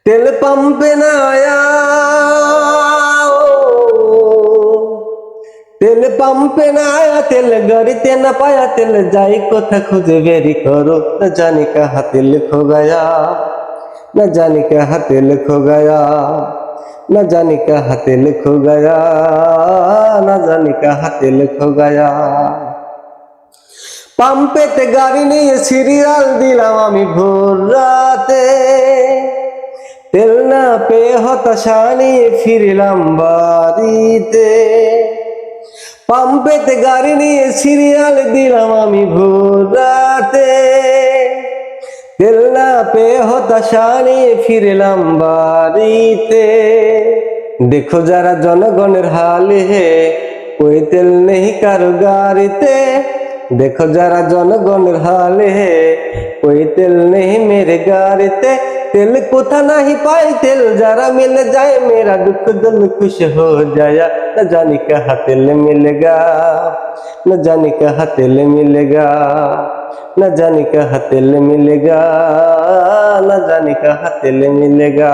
तेल पंप ना आया, तेल पंप ना आया, तेल गाड़ीते ना पाया, तेल जाई कोथा खुदे बेरी करो, न जाने कहाँ तेल खो गया, न जाने कहाँ तेल खो गया, न जाने कहाँ तेल खो गया, न जाने कहाँ तेल खो गया। পাম্পেতে গাড়ি নিয়ে সিরিয়াল দিলাম আমি ভোর রাতে, তেল না পেয়ে হতাশা নিয়ে ফিরলাম বাড়িতে। পাম্পেতে গাড়ি নিয়ে সিরিয়াল দিলাম আমি ভোর রাতে, তেল না পেয়ে হতাশা নিয়ে ফিরলাম বাড়িতে। দেখো যারা জনগণের হালে হে, कोई तेल नहीं कारो गाड़ीते, देखो जरा जनगणेर हाल है, कोई तेल नहीं मेरे गाड़ीते। तेल कोथा नहीं पाई, तेल जरा मिल जाए, मेरा दुख दिल खुश हो जाया। न जाने कहाँ तेल मिलेगा, न जाने कहाँ तेल मिलेगा, न जाने कहाँ तेल मिलेगा, न जाने कहाँ तेल मिलेगा।